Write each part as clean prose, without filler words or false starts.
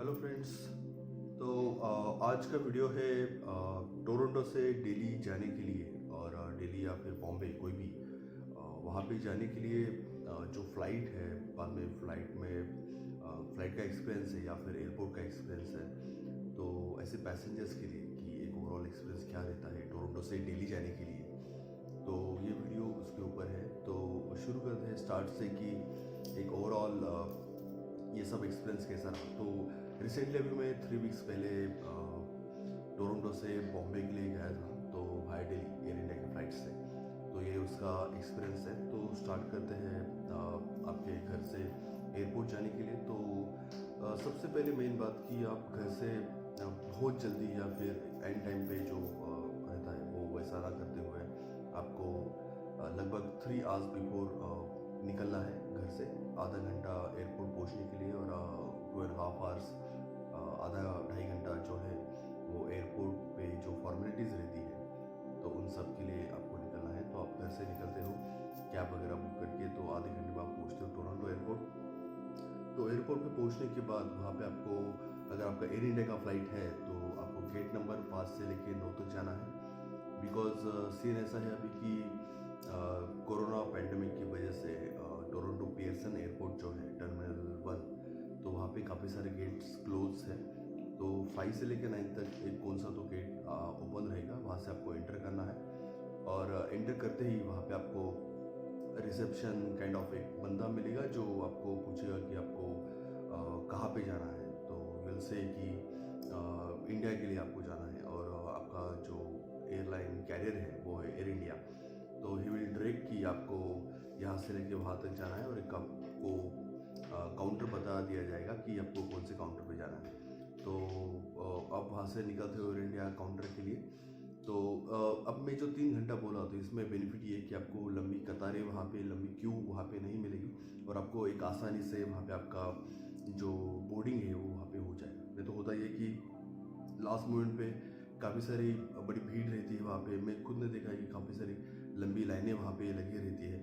Hello friends. तो आज का वीडियो है टोरंटो से दिल्ली जाने के लिए और दिल्ली या फिर बॉम्बे कोई भी वहाँ पे जाने के लिए जो फ़्लाइट है बाद में फ़्लाइट का एक्सपीरियंस है या फिर एयरपोर्ट का एक्सपीरियंस है। तो ऐसे पैसेंजर्स के लिए कि एक ओवरऑल एक्सपीरियंस क्या रहता है टोरंटो से दिल्ली जाने के लिए, तो ये वीडियो उसके ऊपर है। तो शुरू करते हैं स्टार्ट से कि एक ओवरऑल ये सब एक्सपीरियंस कैसा रहा। तो रिसेंटली अभी मैं 3 वीक्स पहले टोरंटो से बॉम्बे के लिए गया था, तो हाई दिल्ली एयर इंडिया की फ़्लाइट से। तो ये उसका एक्सपीरियंस है। तो स्टार्ट करते हैं आपके घर से एयरपोर्ट जाने के लिए। तो सबसे पहले मेन बात कि आप घर से बहुत जल्दी या फिर एंड टाइम पे जो रहता है वो वैसा ना करते हुए आपको लगभग 3 आवर्स बिफोर निकलना है घर से। आधा घंटा एयरपोर्ट पहुंचने के लिए और 2.5 आवर्स आधा 2.5 घंटा जो है वो एयरपोर्ट पे जो फॉर्मेलिटीज़ रहती है तो उन सब के लिए आपको निकलना है। तो आप घर से निकलते हो कैब वगैरह बुक करके, तो आधे घंटे में आप पहुँचते हो टोरंटो एयरपोर्ट। तो एयरपोर्ट पे पहुंचने के बाद वहाँ पे आपको, अगर आपका एयर इंडिया का फ़्लाइट है तो आपको गेट नंबर 5 से लेके 9 तक जाना है। बिकॉज सीन ऐसा है अभी कि कोरोना पैंडमिक की वजह से टोरंटो पियर्सन एयरपोर्ट जो है टर्मिनल 1, तो वहाँ पे काफ़ी सारे गेट्स क्लोज हैं। तो 5 से लेकर 9 तक एक कौन सा तो गेट ओपन रहेगा, वहाँ से आपको एंटर करना है। और एंटर करते ही वहाँ पे आपको रिसेप्शन काइंड ऑफ एक बंदा मिलेगा जो आपको पूछेगा कि आपको कहाँ पे जाना है। तो विल से कि इंडिया के लिए आपको जाना है और आपका जो एयरलाइन कैरियर है वो है एयर इंडिया। तो ही विल डायरेक्ट कि आपको यहाँ से लेके वहाँ तक जाना है और एक आपको काउंटर बता दिया जाएगा कि आपको कौन से काउंटर पे जाना है। तो आप वहाँ से निकलते हो एयर इंडिया काउंटर के लिए। तो अब मैं जो 3 घंटा बोला तो इसमें बेनिफिट ये है कि आपको लंबी कतारें वहाँ पे, लंबी क्यू वहाँ पे नहीं मिलेगी और आपको एक आसानी से वहाँ पे आपका जो बोर्डिंग है वो वहाँ पे हो जाएगा। नहीं तो होता ये कि लास्ट मोमेंट पे काफ़ी सारी बड़ी भीड़ रहती है वहाँ पे। मैं खुद ने देखा है कि काफ़ी सारी लंबी लाइनें वहाँ पे लगी रहती है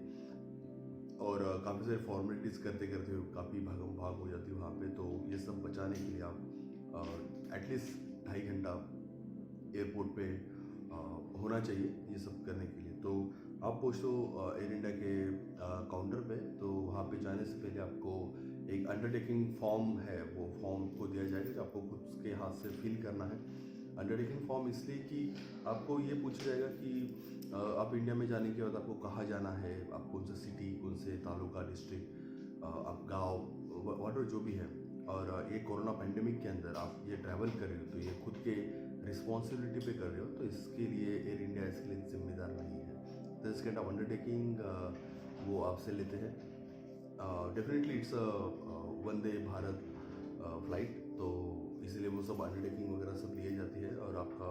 और काफ़ी सारे फॉर्मेलिटीज़ करते करते काफ़ी भागम भाग हो जाती है वहाँ पे। तो ये सब बचाने के लिए आप एटलीस्ट 2.5 घंटा एयरपोर्ट पे होना चाहिए ये सब करने के लिए। तो आप पहुँचो एयर इंडिया के काउंटर पे। तो वहाँ पे जाने से पहले आपको एक अंडरटेकिंग फॉर्म है, वो फॉर्म को दिया जाएगा जो आपको खुद के हाथ से फिल करना है। अंडरटेकिंग फॉर्म इसलिए कि आपको ये पूछा जाएगा कि आप इंडिया में जाने के बाद आपको कहाँ जाना है, आप कौन सा सिटी, कौन से तालुका, डिस्ट्रिक्ट, आप गाँव, वाटर जो भी है। और ये कोरोना पैंडेमिक के अंदर आप ये ट्रैवल कर रहे हो तो ये खुद के रिस्पॉन्सिबिलिटी पे कर रहे हो, तो इसके लिए एयर इंडिया इसके लिए जिम्मेदार नहीं है। तो इस काइंड ऑफ अंडरटेकिंग वो आपसे लेते हैं। Definitely it's a Vande Bharat flight, तो इसीलिए वो सब अंडरटेकिंग वगैरह सब लिए जाती है। और आपका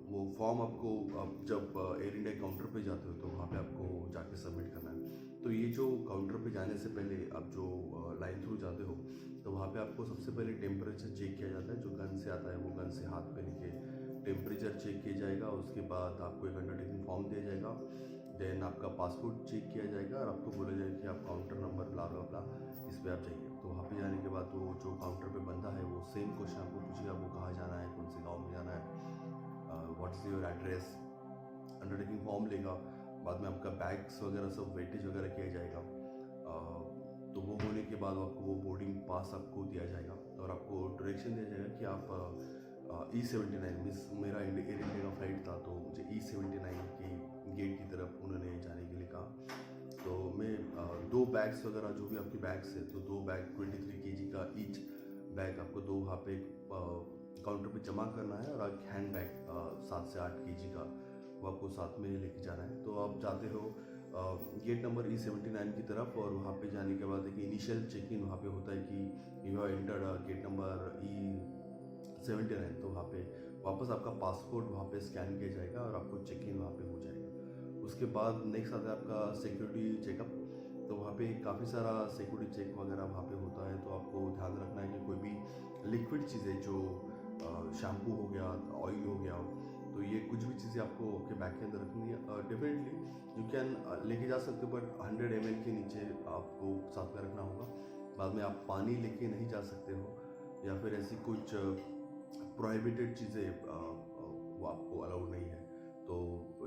वो फॉर्म आपको, आप जब एयर इंडिया काउंटर पे जाते हो तो वहाँ पे आपको जाके सबमिट करना है। तो ये जो काउंटर पे जाने से पहले आप जो लाइन थ्रू जाते हो तो वहाँ पे आपको सबसे पहले टेम्परेचर चेक किया जाता है। जो गन से आता है वो गन से हाथ पे लेके टेम्परेचर चेक किया जाएगा। उसके बाद आपको एक अंडरटेकिंग फॉर्म दिया जाएगा। देन आपका पासपोर्ट चेक किया जाएगा और आपको बोला जाएगा कि आप काउंटर नंबर ब्ला ब्ला ब्ला इस पर आप जाइए। तो वहाँ पे जाने के बाद वो जो काउंटर पे बंदा है वो सेम क्वेश्चन आपको पूछेगा, वो कहाँ जाना है, कौन से गाँव में जाना है, what's your address. Undertaking form लेगा। बाद में आपका बैग्स वगैरह सब वेटेज वगैरह किया जाएगा। तो वो होने के बाद आपको वो बोर्डिंग पास आपको दिया जाएगा और आपको डायरेक्शन दिया जाएगा कि आप E79 मीन्स मेरा एयर इंडिया का फ्लाइट था तो मुझे E79 की गेट की तरफ उन्होंने जाने के लिए कहा। तो मैं 2 बैग्स वगैरह जो भी आपके बैग्स है तो 2 बैग 23 kg का ईच बैग आपको 2 वहाँ पे काउंटर पे जमा करना है और एक हैंड बैग 7 से 8 kg का वो आपको साथ में लेके जाना है। तो आप जाते हो गेट नंबर E79 की तरफ और वहाँ पे जाने के बाद एक इनिशियल चेक इन वहाँ पे होता है कि you have entered gate number E79। तो वहाँ पे वापस आपका पासपोर्ट वहाँ पे स्कैन किया जाएगा और आपको चेक इन वहाँ पे हो जाएगा। उसके बाद नेक्स्ट आता है आपका सिक्योरिटी चेकअप। तो वहाँ पे काफ़ी सारा सिक्योरिटी चेक वगैरह वहाँ पे होता है। तो आपको ध्यान रखना है कि कोई भी लिक्विड चीज़ें जो शैम्पू हो गया, ऑयल हो गया, तो ये कुछ भी चीज़ें आपको आपके बैग के अंदर रखनी है। डेफिनेटली यू कैन लेके जा सकते हो बट 100 ml के नीचे आपको साथ में रखना होगा। बाद में आप पानी लेके नहीं जा सकते हो या फिर ऐसी कुछ प्रोहिबिटेड चीज़ें वो आपको अलाउड नहीं है। तो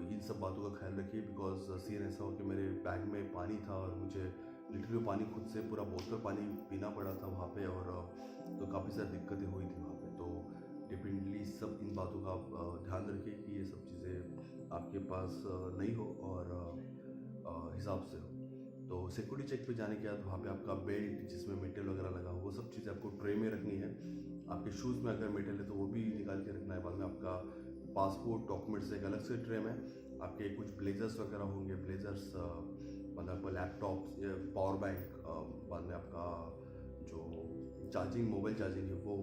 इन सब बातों का ख्याल रखिए, बिकॉज सीन ऐसा हो कि मेरे बैग में पानी था और मुझे लिटरली पानी खुद से पूरा बोतल पानी पीना पड़ा था वहाँ पे, और तो काफ़ी सारी दिक्कतें हुई थी वहाँ पे। तो डेफिनेटली सब इन बातों का आप ध्यान रखिए कि ये सब चीज़ें आपके पास नहीं हो और हिसाब से हो। तो सिक्योरिटी चेक पे जाने के बाद वहाँ पे आपका बेल्ट जिसमें मेटल वगैरह लगा हो वो सब चीज़ें आपको ट्रे में रखनी है। आपके शूज़ में अगर मेटल है तो वो भी निकाल के रखना है। बाद में आपका पासपोर्ट डॉक्यूमेंट्स एक अलग से ट्रे में, आपके कुछ ब्लेजर्स वगैरह होंगे, ब्लेजर्स, बाद में आपका लैपटॉप या पावर बैंक, बाद में आपका जो चार्जिंग मोबाइल चार्जिंग है वो,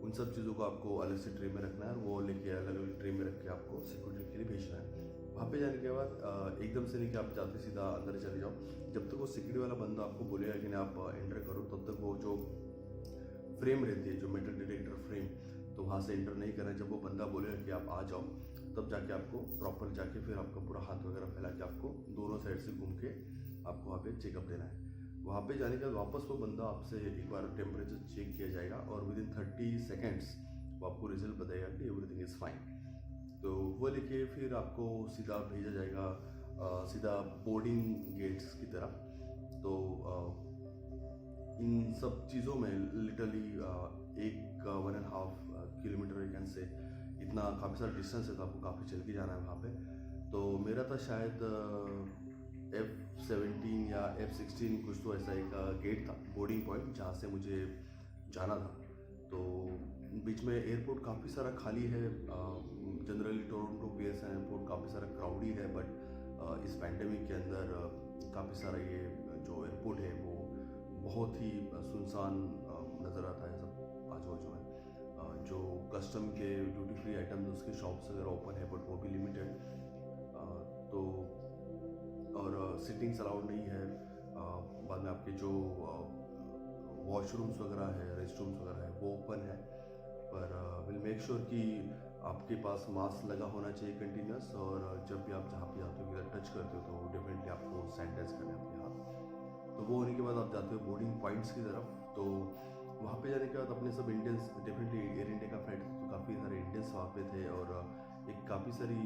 उन सब चीज़ों को आपको अलग से ट्रे में रखना है और वो लेके अलग अलग ट्रे में रख के आपको सिक्योरिटी के लिए भेजना है। वहाँ पे जाने के बाद एकदम से नहीं कि आप जाते सीधा अंदर चले जाओ। जब तक वो सिक्योरिटी वाला बंदा आपको बोलेगा कि नहीं आप एंटर करो, तब तक वो जो फ्रेम रहती है, जो मेटल डिटेक्टर फ्रेम, तो वहाँ से एंटर नहीं करना है। जब वो बंदा बोलेगा कि आप आ जाओ, तब जाके आपको प्रॉपर जाके फिर आपका पूरा हाथ वगैरह फैला के आपको दोनों साइड से घूम के आपको वहाँ पे चेकअप देना है। वहाँ पे जाने के बाद वापस वो बंदा आपसे एक बार टेम्परेचर चेक किया जाएगा और विद इन 30 सेकेंड्स वो आपको रिजल्ट बताएगा कि एवरीथिंग इज़ फाइन। तो वो लेके फिर आपको सीधा भेजा जाएगा सीधा बोर्डिंग गेट्स की तरफ। तो इन सब चीज़ों में लिटरली 1.5 किलोमीटर कैन से इतना काफ़ी सारा डिस्टेंस है, तो आपको काफ़ी चल के जाना है वहाँ पे। तो मेरा था शायद F17 या F16 कुछ तो ऐसा एक गेट था, बोर्डिंग पॉइंट, जहाँ से मुझे जाना था। तो बीच में एयरपोर्ट काफ़ी सारा खाली है। जनरली टोरंटो पीएसएन एयरपोर्ट काफ़ी सारा क्राउडी है, बट इस पैंडेमिक के अंदर काफ़ी सारा ये जो एयरपोर्ट है वो बहुत ही सुनसान नज़र आता है सब आजू बाजू में। जो कस्टम के ड्यूटी फ्री आइटम्स उसके शॉप्स वगैरह ओपन है, बट वो भी लिमिटेड। तो और सिटिंग्स अलाउड नहीं है। बाद में आपके जो वॉशरूम्स वगैरह है, रेस्ट रूम्स वगैरह है, वो ओपन है, पर विल मेक श्योर कि आपके पास मास्क लगा होना चाहिए कंटिन्यूस, और जब भी आप जहाँ पे जाते हो किधर टच करते हो तो डेफिनेटली आपको सैनिटाइज करना है अपने हाथ। तो वो होने के बाद आप जाते हो बोर्डिंग पॉइंट्स की तरफ। तो वहाँ पे जाने के बाद अपने सब इंडियंस, डेफिनेटली एयर इंडिया का फ्लाइट था तो काफ़ी सारे इंडियंस वहाँ पे थे, और एक काफ़ी सारी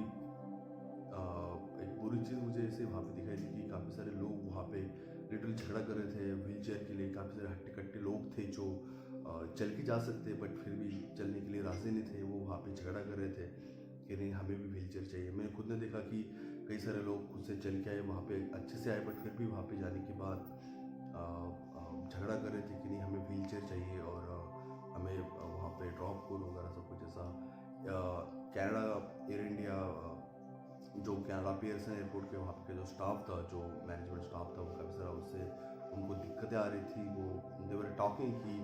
एक बुरी चीज़ मुझे ऐसे वहाँ पे दिखाई दी कि काफ़ी सारे लोग वहाँ पे लिटरली झगड़ा कर रहे थे व्हील चेयर के लिए। काफ़ी सारे हट्टे कट्टे लोग थे जो चल के जा सकते बट फिर भी चलने के लिए राज़ी नहीं थे। वो वहाँ पे झगड़ा कर रहे थे कि नहीं हमें भी व्हील चेयर चाहिए। मैंने खुद ने देखा कि कई सारे लोग खुद से चल के आए, वहाँ पे अच्छे से आए, बट फिर भी वहाँ पे जाने के बाद झगड़ा कर रहे थे कि नहीं हमें व्हील चेयर चाहिए और हमें वहाँ पे ड्रॉप करो वगैरह सब कुछ ऐसा। कनाडा एयर इंडिया जो कनाडा पियर्सन एयरपोर्ट के वहाँ पे जो स्टाफ था, जो मैनेजमेंट स्टाफ था, वो काफ़ी सारा उससे उनको दिक्कतें आ रही थी। वो देवर टॉकिंग की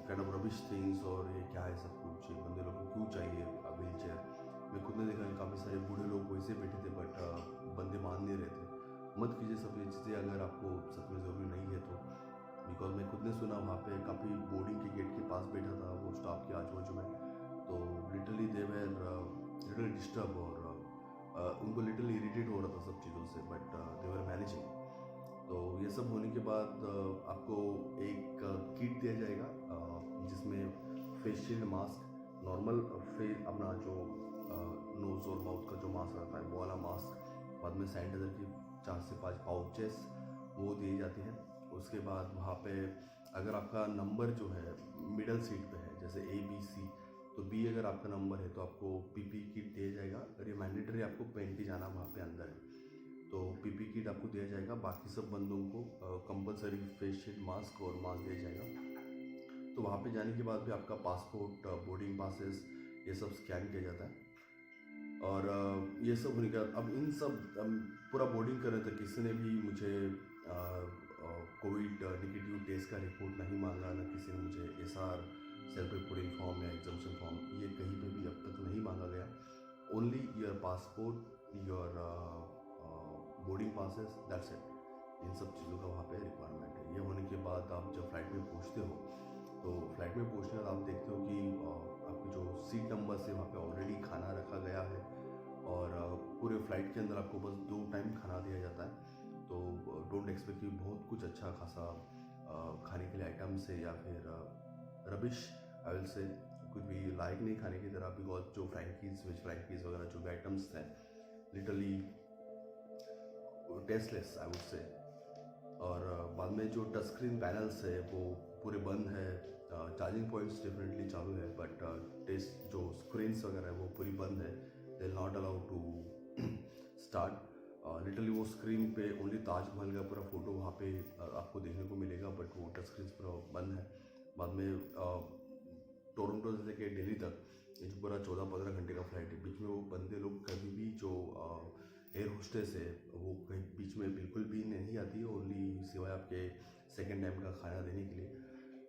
काइंड ऑफ रबिश थिंग्स, और ये क्या है सब कुछ, ये बंदे लोग को क्यों चाहिए व्हील चेयर। मैं खुद ने देखा कि काफ़ी सारे बूढ़े लोग वैसे बैठे थे, बट बंदे मान नहीं रहे थे। मत कीजिए सब ये चीज़ें अगर आपको सच में ज़रूरी नहीं है तो, बिकॉज मैं खुद ने सुना वहाँ पे काफ़ी बोर्डिंग के गेट के पास बैठा था वो स्टाफ के आजू बाजू में, तो literally they were literally disturb, और उनको लिटरली इरिटेट हो रहा था सब चीज़ों से, बट दे वर मैनेजिंग। तो ये सब होने के बाद आपको एक किट दिया जाएगा जिसमें face shield, mask, normal face अपना जो नोज़ और माउथ का जो मास्क रहता है वो वाला मास्क, बाद में सैनिटाइजर की 4 से 5 पाउचेस वो दिए जाते हैं। उसके बाद वहाँ पे अगर आपका नंबर जो है मिडल सीट पे है, जैसे ABC, तो B अगर आपका नंबर है तो आपको PP किट दिया जाएगा, और ये मैंडेटरी आपको पहन के जाना वहाँ पे अंदर है। तो PP किट आपको दिया जाएगा। बाकी सब बंदों को कंपलसरी फेस शील्ड, मास्क और मास्क दिया जाएगा। तो वहाँ पे जाने के बाद भी आपका पासपोर्ट, बोर्डिंग पासेस, ये सब स्कैन किया जाता है। और ये सब होने के बाद अब इन सब पूरा बोर्डिंग कर रहे थे, किसी ने भी मुझे कोविड नेगेटिव टेस्ट का रिपोर्ट नहीं मांगा, ना किसी ने मुझे SR सेल्फ रिपोर्टिंग फॉर्म या एग्जामिशन फॉर्म, ये कहीं पे भी अब तक नहीं मांगा गया। Only your passport, your boarding passes, that's it. इन सब चीज़ों का वहाँ पे रिक्वायरमेंट है। ये होने के बाद आप जब फ्लाइट में पहुँचते हो, तो फ्लाइट में पहुँचने के बाद आप देखते हो कि आपकी जो सीट नंबर से वहाँ पे ऑलरेडी खाना रखा गया है, और पूरे फ्लाइट के अंदर आपको बस 2 टाइम खाना दिया जाता है। तो डोंट एक्सपेक्ट कि बहुत कुछ अच्छा खासा खाने के लिए आइटम्स है या फिर रबिश आई विल से कुछ भी लायक नहीं खाने की तरह, बिकॉज जो फ्रैंकीज वेज फ्रैंकीज वगैरह जो भी आइटम्स थे लिटरली टेस्टलेस आई वुड से। और बाद में जो टच स्क्रीन पैनल्स है वो पूरे बंद है, चार्जिंग पॉइंट्स डेफिनेटली चालू है, बट टेस्ट जो स्क्रीन्स वगैरह है वो पूरी बंद है, they are not allowed to start. Literally वो स्क्रीन पे ओनली ताजमहल का पूरा फोटो वहाँ पे आपको देखने को मिलेगा, बट वो टच स्क्रीन पूरा बंद है। बाद में टोरंटो से लेके दिल्ली तक ये जो पूरा 14-15 घंटे का फ्लाइट है, बीच में वो बंदे लोग कभी भी जो एयर होस्टेस है वो कहीं बीच में बिल्कुल भी नहीं आती है, ओनली सिवाय आपके सेकेंड टाइम का खाना देने के लिए।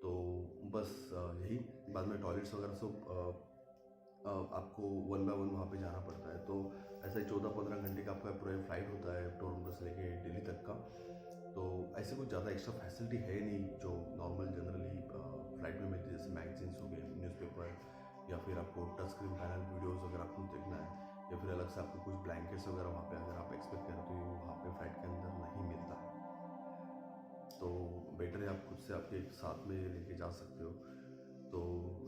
तो बस यही। बाद में टॉयलेट्स वगैरह सब आपको 1 बाय 1 वहाँ पे जाना पड़ता है। तो ऐसा ही 14-15 घंटे का आपका पूरा फ्लाइट होता है टोरंटो से लेके दिल्ली तक का। तो ऐसे कुछ ज़्यादा एक्स्ट्रा फैसिलिटी है नहीं जो नॉर्मल जनरली फ्लाइट में मिलती है, जैसे मैगजीन्स हो गए, न्यूज़पेपर, या फिर आपको टच स्क्रीन पैनल वीडियोज़ अगर आपको देखना है, या फिर अलग से आपको कुछ ब्लैंकेट्स वगैरह वहाँ पे अगर आप एक्सपेक्ट करें तो ये वहाँ पे फ्लाइट के अंदर नहीं मिलता। तो बेटर है आप खुद से आपके साथ में लेके जा सकते हो। तो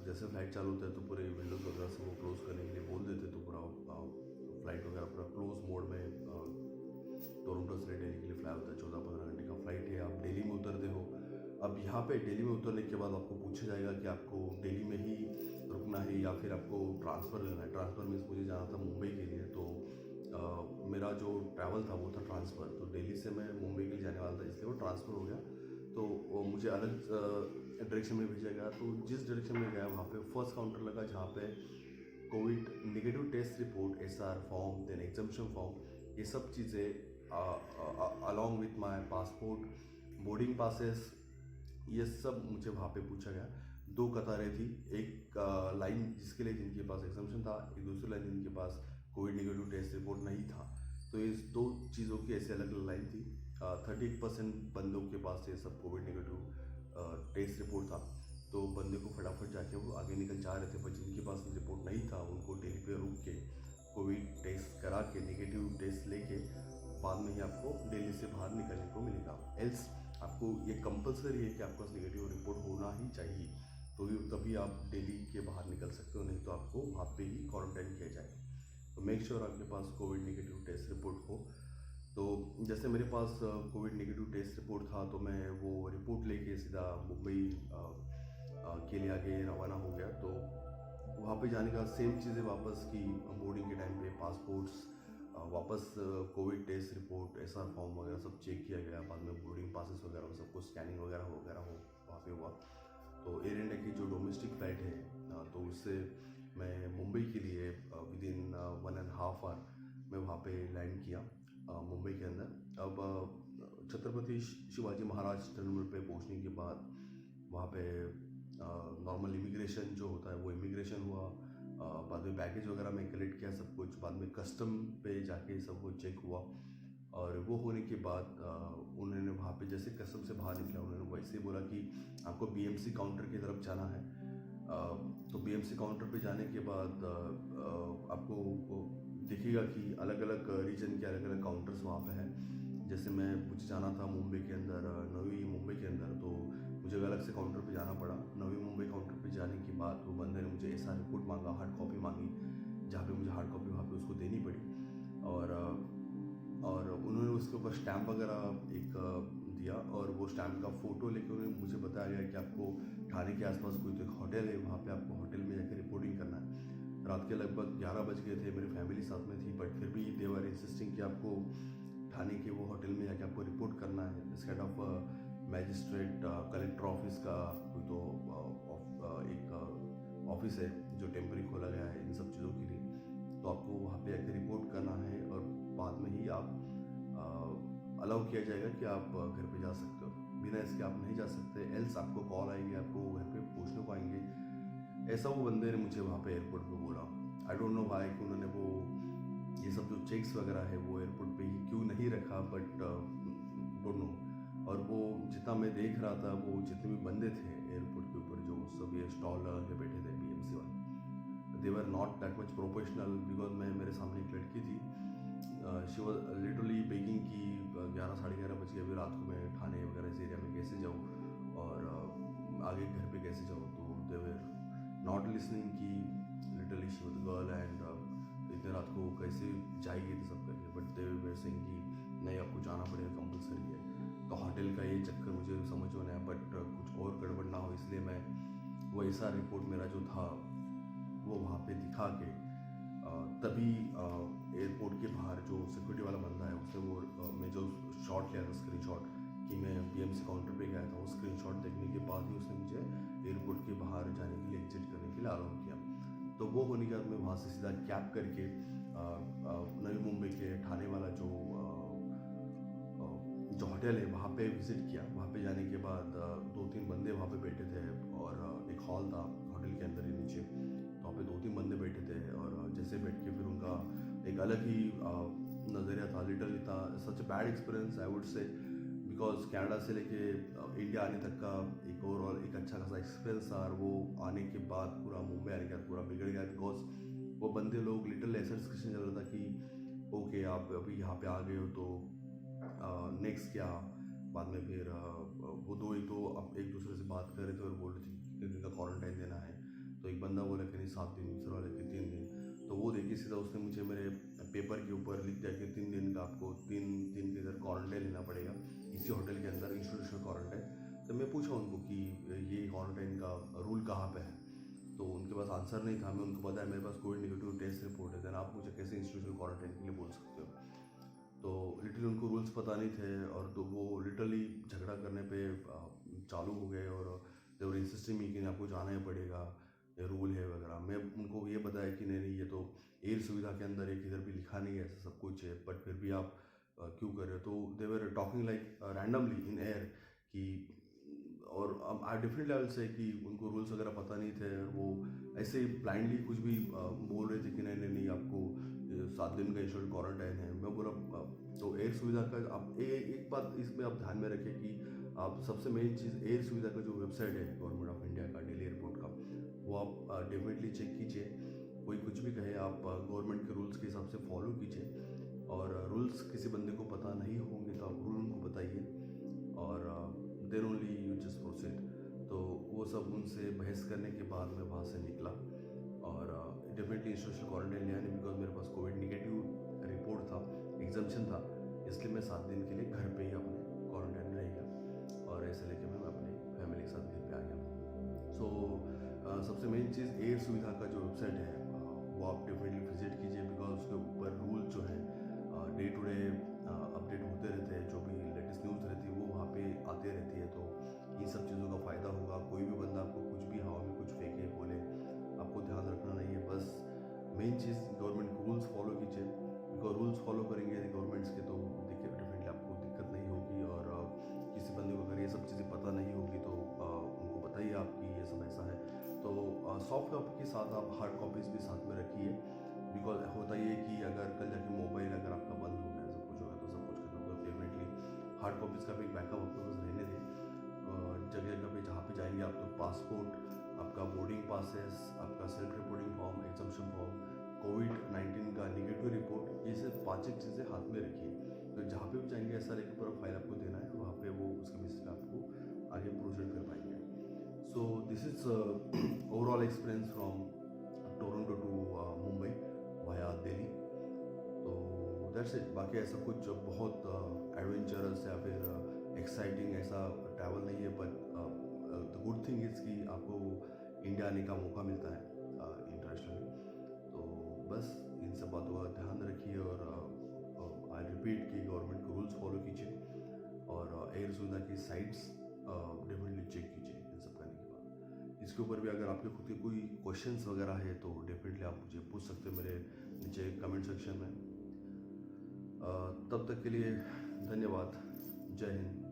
जैसे फ्लाइट चालू होता है तो पूरे विंडोज़ वगैरह से वो क्लोज़ करने के लिए बोल देते, तो पूरा फ्लाइट वगैरह पूरा क्लोज मोड में टोरंटो से दिल्ली के लिए फ्लाई होता है। 14-15 घंटे का फ्लाइट है, आप दिल्ली में उतरते हो। अब यहाँ पे दिल्ली में उतरने के बाद आपको पूछा जाएगा कि आपको दिल्ली में ही रुकना है या फिर आपको ट्रांसफ़र लेना है। ट्रांसफ़र मीन्स मुझे जाना था मुंबई के लिए, तो मेरा जो ट्रैवल था वो था ट्रांसफ़र, तो दिल्ली से मैं मुंबई के लिए जाने वाला था, इसलिए वो ट्रांसफ़र हो गया। तो वो मुझे अलग डायरेक्शन में भेजा गया। तो जिस डायरेक्शन में गया वहाँ पे फर्स्ट काउंटर लगा जहाँ पे COVID negative test report, SR form, then examination form, ये सब चीज़ें along with my passport, boarding passes, ये सब मुझे वहाँ पे पूछा गया। 2 कतारें थी, एक लाइन जिसके लिए जिनके पास एग्जामिशन था, एक दूसरी लाइन जिनके पास कोविड नेगेटिव टेस्ट रिपोर्ट नहीं था। तो इस 2 चीज़ों की ऐसे अलग अलग लाइन थी। 30% बंदों के पास ये सब कोविड नेगेटिव टेस्ट रिपोर्ट था, तो बंदे को फटाफट जाके वो आगे निकल जा रहे थे। पर जिनके पास रिपोर्ट नहीं था उनको दिल्ली पे रुक के कोविड टेस्ट करा के नेगेटिव टेस्ट लेके बाद में ही आपको दिल्ली से बाहर निकलने को मिलेगा। एल्स आपको ये कंपलसरी है कि आपके पास नेगेटिव रिपोर्ट होना ही चाहिए, तो तभी आप दिल्ली के बाहर निकल सकते हो, नहीं तो आपको वहाँ पे ही क्वारंटाइन किया जाएगा। तो मेक श्योर आपके पास कोविड नेगेटिव टेस्ट रिपोर्ट हो। तो जैसे मेरे पास कोविड नेगेटिव टेस्ट रिपोर्ट था, तो मैं वो रिपोर्ट लेके सीधा मुंबई के लिए आगे रवाना हो गया। तो वहाँ पे जाने का सेम चीज़ें वापस की, बोर्डिंग के टाइम पे पासपोर्ट्स, वापस COVID test report, SR form वगैरह सब चेक किया गया। बाद में बोर्डिंग पासेस वगैरह सब कुछ स्कैनिंग वगैरह हो वहाँ पे हुआ। तो एयर इंडिया की जो डोमेस्टिक फ्लाइट है, तो उससे मैं मुंबई के लिए विदिन 1.5 आवर मैं वहाँ पे लैंड किया मुंबई के अंदर। अब छत्रपति शिवाजी महाराज टर्मिनल पे पहुँचने के बाद वहाँ पे नॉर्मल इमिग्रेशन जो होता है वो इमिग्रेशन हुआ। बाद में बैगेज वगैरह में कलेक्ट किया सब कुछ, बाद में कस्टम पे जाके सब कुछ चेक हुआ। और वो होने के बाद उन्होंने वहाँ पे जैसे कस्टम से बाहर निकला, उन्होंने वैसे ही बोला कि आपको बीएमसी काउंटर की तरफ जाना है। तो बीएमसी काउंटर पे जाने के बाद आपको दिखेगा कि अलग अलग रीजन के अलग अलग काउंटर्स वहाँ पे हैं। जैसे मुझे जाना था मुंबई के अंदर, नवी मुंबई के अंदर, तो मुझे अलग से काउंटर पे जाना पड़ा। नवी मुंबई काउंटर पे जाने के बाद वो बंदे ने मुझे ऐसा रिपोर्ट मांगा, हार्ड कॉपी मांगी, जहाँ पे मुझे हार्ड कॉपी वहाँ पे उसको देनी पड़ी। और उन्होंने उसके ऊपर स्टैम्प वगैरह एक दिया, और वो स्टैम्प का फ़ोटो लेके उन्होंने मुझे बताया गया कि आपको ठाणे के आसपास कोई तो एक होटल है, वहाँ पे आपको होटल में जाकर रिपोर्टिंग करना है। रात के लगभग 11 बज गए थे, मेरी फैमिली साथ में थी, बट फिर भी दे वर इंसिस्टिंग कि आपको ठाणे के वो होटल में जाके आपको रिपोर्ट करना है। इस kind of magistrate collector office का कोई तो एक ऑफिस है जो टेम्पररी खोला गया है इन सब चीज़ों के लिए। तो आपको वहाँ पे आके रिपोर्ट करना है, और बाद में ही आप अलाउ किया जाएगा कि आप घर पे जा सकते हो। बिना इसके आप नहीं जा सकते, एल्स आपको कॉल आएंगे, आपको घर पे पूछने को आएंगे। ऐसा वो बंदे ने मुझे वहाँ पे एयरपोर्ट पे बोला। आई डोंट नो व्हाई कि उन्होंने वो ये सब जो चेक्स वगैरह है वो एयरपोर्ट पे ही क्यों नहीं रखा, बट डोंट नो। और वो जितना मैं देख रहा था, वो जितने भी बंदे थे एयरपोर्ट के ऊपर जो सब ये स्टॉल लगा के बैठे थे बीएमसी वाले, they were not that much professional. Because मेरे सामने एक लड़की थी, शी वॉज लिटरली बेगिंग कि 11-11:30 बज गए, अभी रात को मैं ठाणे वगैरह इस एरिया में कैसे जाऊँ और आगे घर पे कैसे जाऊँ। तो दे वर नॉट लिसनिंग की literally she was girl and इतने रात को कैसे जाएगी तो सब करके, बट दे वर सेइंग कि नहीं आपको जाना पड़ेगा, कंपलसरी है। तो होटल का ये चक्कर मुझे समझ में आया, बट कुछ और गड़बड़ ना हो इसलिए मैं वैसा रिपोर्ट मेरा जो था वो वहाँ पे दिखा के तभी एयरपोर्ट के बाहर जो सिक्योरिटी वाला बंदा है उसने वो मैं जो शॉट लिया था स्क्रीनशॉट कि मैं बीएमसी काउंटर पे गया था, वो स्क्रीनशॉट देखने के बाद ही उसने मुझे एयरपोर्ट के बाहर जाने के लिए एग्जिट करने के लिए अलाउ किया। तो वो होने के बाद मैं वहाँ से सीधा कैब करके नवी मुंबई के ठाणे वाला जो होटल है वहाँ पे विज़िट किया। वहाँ पे जाने के बाद 2-3 बंदे वहाँ पे बैठे थे और एक हॉल था होटल के अंदर ही नीचे, तो वहाँ पे 2-3 बंदे बैठे थे और जैसे बैठ के फिर उनका एक अलग ही नज़रिया था, लिटरली था such a bad experience I would say, because Canada से लेके इंडिया आने तक का एक ओवरऑल एक अच्छा खासा एक्सपीरियंस था, और वो आने के बाद पूरा मुंबई आने के बाद पूरा बिगड़ गया, बिकॉज वो बंदे लोग लिटरली ऐसा डिस्कशन चल रहा था कि ओके आप अभी यहाँ पे आ गए हो तो नेक्स्ट क्या। बाद में फिर वो दो ही तो अब एक दूसरे से बात कर रहे थे और बोल रहे थे कितने दिन का क्वारंटाइन देना है, तो एक बंदा बोला कि नहीं 7 दिन, दूसरा वाले कि 3 दिन। तो वो देखिए सीधा उसने मुझे मेरे पेपर के ऊपर लिख दिया कि 3 दिन का आपको 3 दिन के अंदर क्वारंटाइन लेना पड़ेगा इसी होटल के अंदर, इंस्टीट्यूशनल क्वारंटाइन। तो मैं पूछा उनको कि ये क्वारंटाइन का रूल कहाँ पे है, तो उनके पास आंसर नहीं था। मैं उनको बताया मेरे पास कोविड नेगेटिव टेस्ट रिपोर्ट है, देन आप मुझे कैसे इंस्टीट्यूशनल क्वारंटाइन के लिए बोल सकते हो। तो लिटरली उनको रूल्स पता नहीं थे और तो वो लिटरली झगड़ा करने पे चालू हो गए और देवर इंसिस्टिंग मी कि आपको जाना ही पड़ेगा, ये रूल है वगैरह। मैं उनको ये बताया कि नहीं नहीं ये तो एयर सुविधा के अंदर एक इधर भी लिखा नहीं है, ऐसा सब कुछ है, बट फिर भी आप क्यों कर रहे हो। तो they were talking like randomly in air कि, और आई डिफरेंट लेवल से कि उनको रूल्स वगैरह पता नहीं थे, वो ऐसे ब्लाइंडली कुछ भी बोल रहे थे कि नहीं नहीं नहीं आपको 7 दिन का इंस्टीट्यूट क्वारंटाइन है। मैं बोला तो एयर सुविधा का आप एक बात इसमें आप ध्यान में रखें कि आप सबसे मेन चीज़ एयर सुविधा का जो वेबसाइट है गवर्नमेंट ऑफ इंडिया का दिल्ली एयरपोर्ट का, वो आप डेफिनेटली चेक कीजिए। कोई कुछ भी कहे आप गवर्नमेंट के रूल्स के हिसाब से फॉलो कीजिए, और रूल्स किसी बंदे को पता नहीं होंगे तो आप रूल उनको बताइए और then only you just proceed. तो वो सब उनसे बहस करने के बाद मैं वहाँ से निकला और डेफिनेटली इंस्टीट्यूशनल क्वारंटाइन लिया नहीं, बिकॉज मेरे पास कोविड निगेटिव रिपोर्ट था, एग्जाम्पशन था, इसलिए मैं 7 दिन के लिए घर पे ही अपने क्वारंटाइन रह गया और ऐसे लेके मैं अपने फैमिली के साथ घर पे आ गया। सो सबसे मेन चीज़ एयर सुविधा का जो वेबसाइट है वो आप डेफिनेटली विजिट कीजिए, बिकॉज उसके ऊपर रूल जो है डे टू डे अपडेट होते रहते हैं, जो भी लेटेस्ट न्यूज़ रहती है वो वहाँ पे आते रहती है। तो इन सब चीज़ों का फ़ायदा होगा। कोई भी बंदा आपको कुछ भी हवा में कुछ फेंके बोले, आपको ध्यान रखना नहीं है, बस मेन चीज़ गवर्नमेंट के रूल्स फॉलो कीजिए, बिकॉज रूल्स फॉलो करेंगे गवर्नमेंट्स के तो देखिए डेफिनेटली आपको दिक्कत नहीं होगी। और किसी बंदे को अगर ये सब चीज़ें पता नहीं होगी तो उनको बताइए आपकी ये सब ऐसा है। तो सॉफ्ट कॉपी के साथ आप हार्ड कॉपीज़ भी साथ में रखिए, बिकॉज होता ये कि अगर कल जाके मोबाइल अगर आपका बंद हो गया, सब कुछ हो गया तो सब कुछ खत्म, तो डेफिनेटली हार्ड कॉपीज़ का भी एक बैकअप आपके पास रहने दें। जगह जगह पे जहाँ पे जाएंगे आप तो पासपोर्ट, आपका बोर्डिंग पासेस, आपका self reporting form, exemption form, कोविड-19 का निगेटिव रिपोर्ट, ये सिर्फ 5 चीज़ें हाथ में रखिए। तो जहाँ पे भी जाएंगे ऐसा लेकर पूरा फाइल आपको देना है, वहाँ पे वो उसके बेसिस पे आपको आगे प्रोसीड कर पाएंगे। So this is overall experience from Toronto to Mumbai via Delhi. तो दैट्स इट। बाकी ऐसा कुछ बहुत एडवेंचरस या फिर एक्साइटिंग ऐसा ट्रैवल नहीं है, but the good thing is कि आपको इंडिया आने का मौका मिलता है इंटरनेशनली। तो बस इन सब बातों का ध्यान रखिए और आई रिपीट कि गवर्नमेंट के रूल्स फॉलो कीजिए और एयर सुविधा की साइट्स डेफिनेटली चेक कीजिए इन सब करने के बाद। इसके ऊपर भी अगर आपके खुद के कोई क्वेश्चंस वगैरह है तो डेफिनेटली आप मुझे पूछ सकते हैं मेरे नीचे कमेंट सेक्शन में। तब तक के लिए धन्यवाद। जय हिंद।